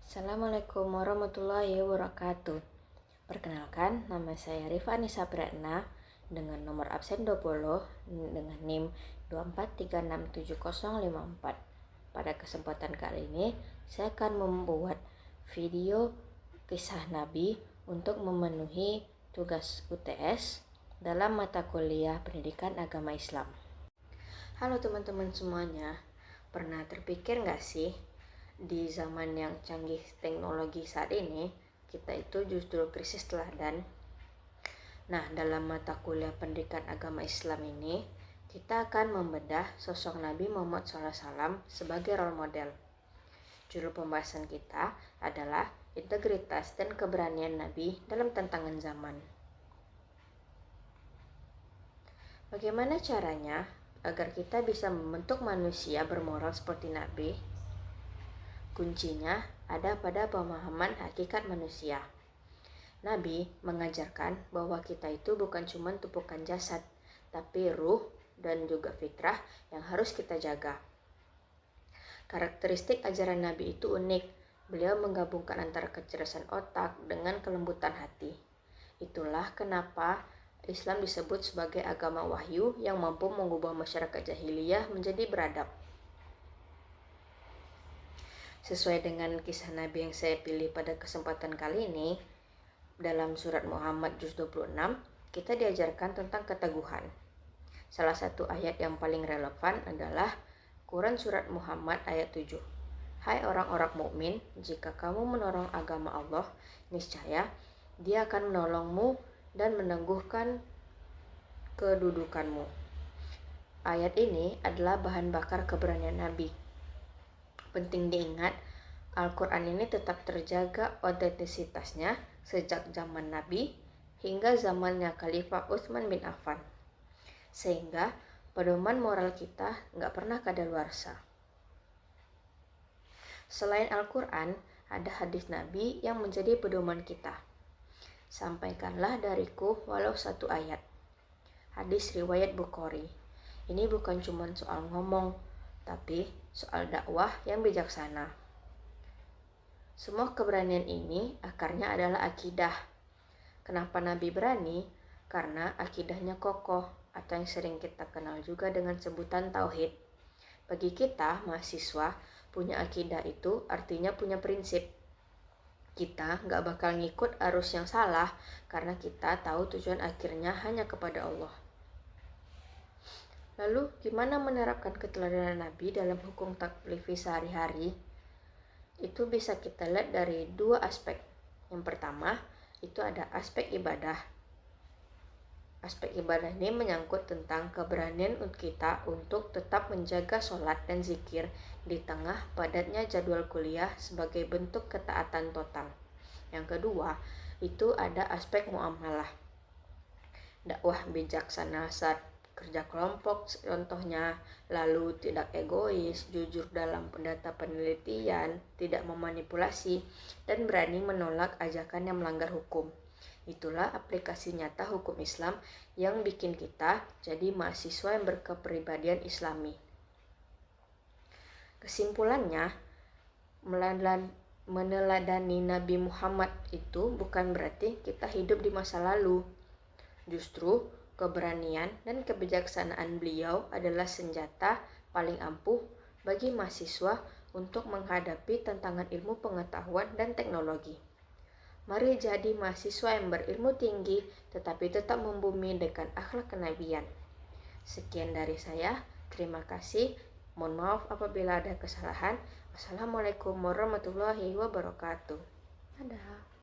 Assalamualaikum warahmatullahi wabarakatuh. Perkenalkan, nama saya Rifa Anissa Priatna dengan nomor absen 20 dengan NIM 243670054. Pada kesempatan kali ini, saya akan membuat video kisah Nabi untuk memenuhi tugas UTS dalam mata kuliah Pendidikan Agama Islam. Halo teman-teman semuanya, pernah terpikir nggak sih di zaman yang canggih teknologi saat ini, kita itu justru krisis teladan? Nah, dalam mata kuliah Pendidikan Agama Islam ini, kita akan membedah sosok Nabi Muhammad SAW sebagai role model. Judul pembahasan kita adalah integritas dan keberanian Nabi dalam tantangan zaman. Bagaimana caranya agar kita bisa membentuk manusia bermoral seperti Nabi? Kuncinya ada pada pemahaman hakikat manusia. Nabi mengajarkan bahwa kita itu bukan cuma tumpukan jasad, tapi ruh dan juga fitrah yang harus kita jaga. Karakteristik ajaran Nabi itu unik. Beliau menggabungkan antara kecerdasan otak dengan kelembutan hati. Itulah kenapa Islam disebut sebagai agama wahyu yang mampu mengubah masyarakat jahiliyah menjadi beradab. Sesuai dengan kisah Nabi yang saya pilih pada kesempatan kali ini, dalam surat Muhammad juz 26, kita diajarkan tentang keteguhan. Salah satu ayat yang paling relevan adalah Quran surat Muhammad ayat 7. Hai orang-orang mukmin, jika kamu menolong agama Allah, niscaya Dia akan menolongmu dan meneguhkan kedudukanmu. Ayat ini adalah bahan bakar keberanian Nabi. Penting diingat, Al-Quran ini tetap terjaga otentisitasnya sejak zaman Nabi hingga zamannya Khalifah Utsman bin Affan. Sehingga pedoman moral kita nggak pernah kadaluarsa. Selain Al-Quran, ada hadis Nabi yang menjadi pedoman kita. Sampaikanlah dariku walau satu ayat. Hadis riwayat Bukhari. Ini bukan cuma soal ngomong, tapi soal dakwah yang bijaksana. Semua keberanian ini akarnya adalah akidah. Kenapa Nabi berani? Karena akidahnya kokoh, atau yang sering kita kenal juga dengan sebutan tauhid. Bagi kita, mahasiswa, punya akidah itu artinya punya prinsip. Kita gak bakal ngikut arus yang salah karena kita tahu tujuan akhirnya hanya kepada Allah. Lalu gimana menerapkan keteladanan Nabi dalam hukum taklifi sehari-hari? Itu bisa kita lihat dari dua aspek. Yang pertama, itu ada aspek ibadah. Aspek ibadah ini menyangkut tentang keberanian kita untuk tetap menjaga sholat dan zikir di tengah padatnya jadwal kuliah sebagai bentuk ketaatan total. Yang kedua, itu ada aspek muamalah. Dakwah bijaksana saat kerja kelompok contohnya, lalu tidak egois, jujur dalam data penelitian, tidak memanipulasi, dan berani menolak ajakan yang melanggar hukum. Itulah aplikasi nyata hukum Islam yang bikin kita jadi mahasiswa yang berkepribadian Islami. Kesimpulannya, meneladani Nabi Muhammad itu bukan berarti kita hidup di masa lalu. Justru keberanian dan kebijaksanaan beliau adalah senjata paling ampuh bagi mahasiswa untuk menghadapi tantangan ilmu pengetahuan dan teknologi. Mari jadi mahasiswa yang berilmu tinggi tetapi tetap membumi dengan akhlak kenabian. Sekian dari saya, terima kasih. Mohon maaf apabila ada kesalahan. Wassalamualaikum warahmatullahi wabarakatuh. Dadah.